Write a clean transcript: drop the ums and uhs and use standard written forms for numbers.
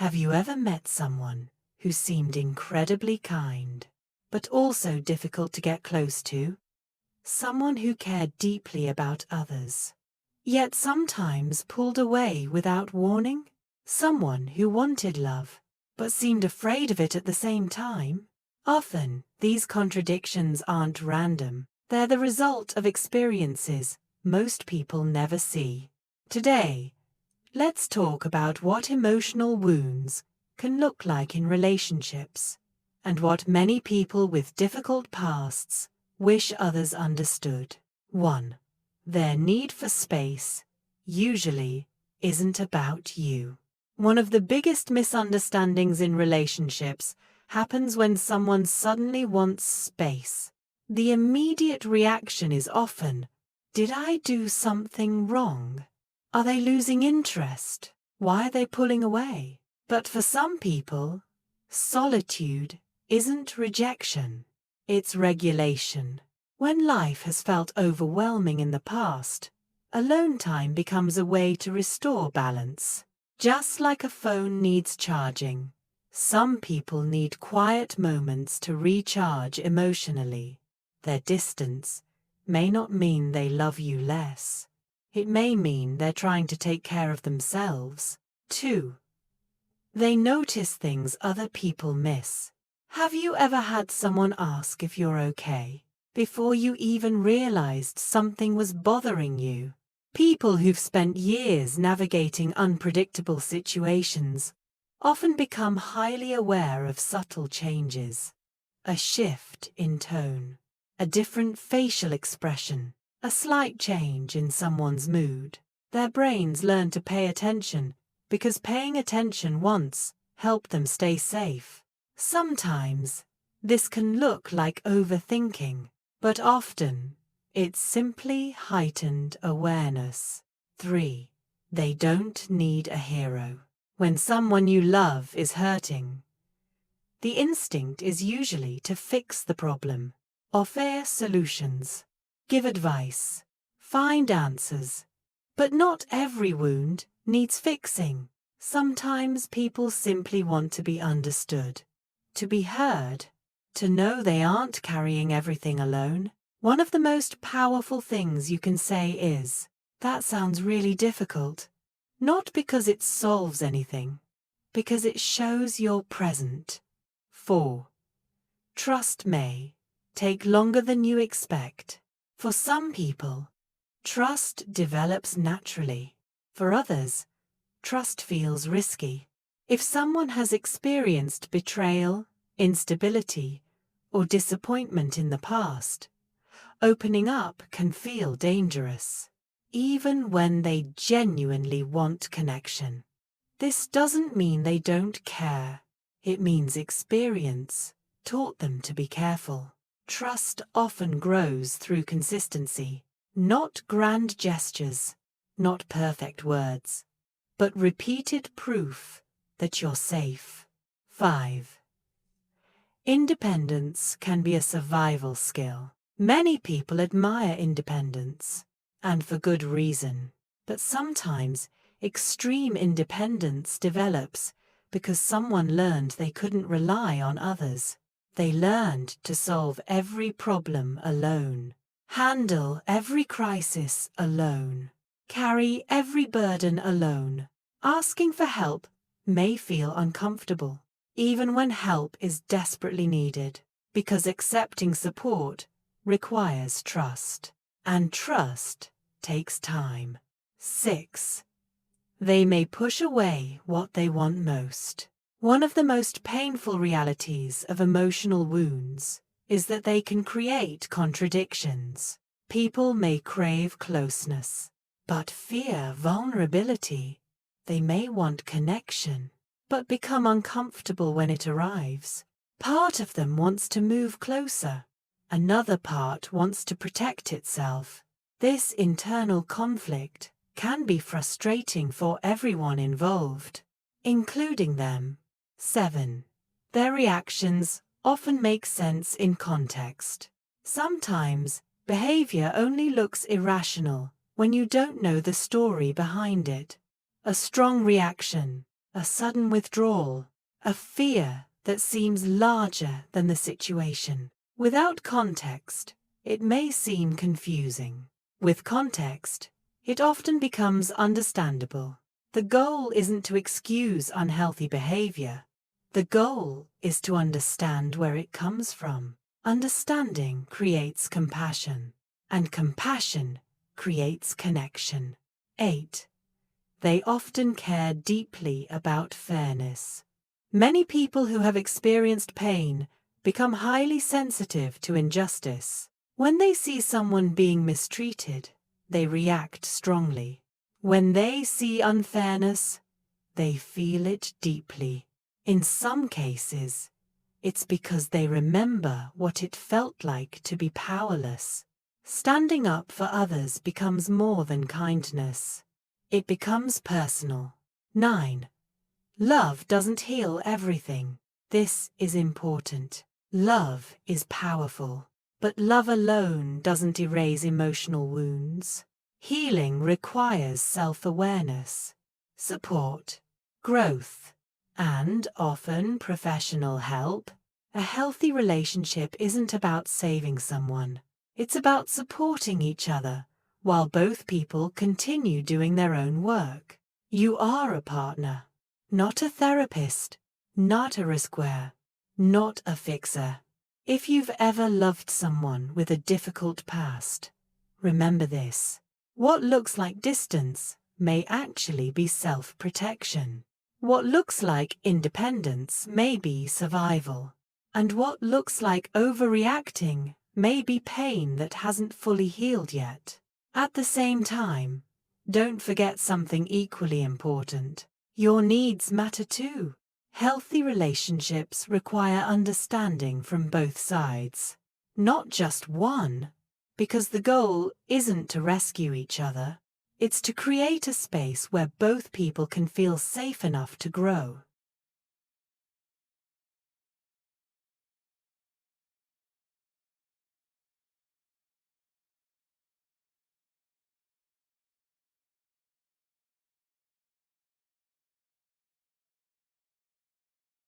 Have you ever met someone who seemed incredibly kind, but also difficult to get close to? Someone who cared deeply about others, yet sometimes pulled away without warning? Someone who wanted love, but seemed afraid of it at the same time? Often, these contradictions aren't random. They're the result of experiences most people never see. Today, let's talk about what emotional wounds can look like in relationships, and what many people with difficult pasts wish others understood. 1. Their need for space usually isn't about you. One of the biggest misunderstandings in relationships happens when someone suddenly wants space. The immediate reaction is often, "Did I do something wrong? Are they losing interest? Why are they pulling away?" But for some people, solitude isn't rejection, it's regulation. When life has felt overwhelming in the past, alone time becomes a way to restore balance. Just like a phone needs charging, some people need quiet moments to recharge emotionally. Their distance may not mean they love you less. It may mean they're trying to take care of themselves. 2. They notice things other people miss. Have you ever had someone ask if you're okay before you even realized something was bothering you? People who've spent years navigating unpredictable situations often become highly aware of subtle changes. A shift in tone, a different facial expression, a slight change in someone's mood. Their brains learn to pay attention because paying attention once helped them stay safe. Sometimes this can look like overthinking, but often it's simply heightened awareness. 3. They don't need a hero. When someone you love is hurting, the instinct is usually to fix the problem, offer solutions, give advice, find answers. But not every wound needs fixing. Sometimes people simply want to be understood, to be heard, to know they aren't carrying everything alone. One of the most powerful things you can say is, "That sounds really difficult." Not because it solves anything, because it shows you're present. 4. Trust may take longer than you expect. For some people, trust develops naturally. For others, trust feels risky. If someone has experienced betrayal, instability, or disappointment in the past, opening up can feel dangerous, even when they genuinely want connection. This doesn't mean they don't care. It means experience taught them to be careful. Trust often grows through consistency, not grand gestures, not perfect words, but repeated proof that you're safe. 5. Independence can be a survival skill. Many people admire independence, and for good reason. But sometimes extreme independence develops because someone learned they couldn't rely on others. They learned to solve every problem alone, handle every crisis alone, carry every burden alone. Asking for help may feel uncomfortable, even when help is desperately needed, because accepting support requires trust, and trust takes time. 6. They may push away what they want most. One of the most painful realities of emotional wounds is that they can create contradictions. People may crave closeness, but fear vulnerability. They may want connection, but become uncomfortable when it arrives. Part of them wants to move closer. Another part wants to protect itself. This internal conflict can be frustrating for everyone involved, including them. 7. Their reactions often make sense in context. Sometimes, behavior only looks irrational when you don't know the story behind it. A strong reaction a sudden withdrawal, a fear that seems larger than the situation. Without context, it may seem confusing. With context, it often becomes understandable. The goal isn't to excuse unhealthy behavior. The goal is to understand where it comes from. Understanding creates compassion, and compassion creates connection. 8. They often care deeply about fairness. Many people who have experienced pain become highly sensitive to injustice. When they see someone being mistreated, they react strongly. When they see unfairness, they feel it deeply. In some cases, it's because they remember what it felt like to be powerless. Standing up for others becomes more than kindness. It becomes personal. 9. Love doesn't heal everything. This is important. Love is powerful, but love alone doesn't erase emotional wounds. Healing requires self-awareness, support, growth, and often professional help. A healthy relationship isn't about saving someone. It's about supporting each other while both people continue doing their own work. You are a partner, not a therapist, not a rescuer, not a fixer. If you've ever loved someone with a difficult past, remember this. What looks like distance may actually be self-protection. What looks like independence may be survival. And what looks like overreacting may be pain that hasn't fully healed yet. At the same time, don't forget something equally important. Your needs matter too. Healthy relationships require understanding from both sides, not just one, because the goal isn't to rescue each other. It's to create a space where both people can feel safe enough to grow.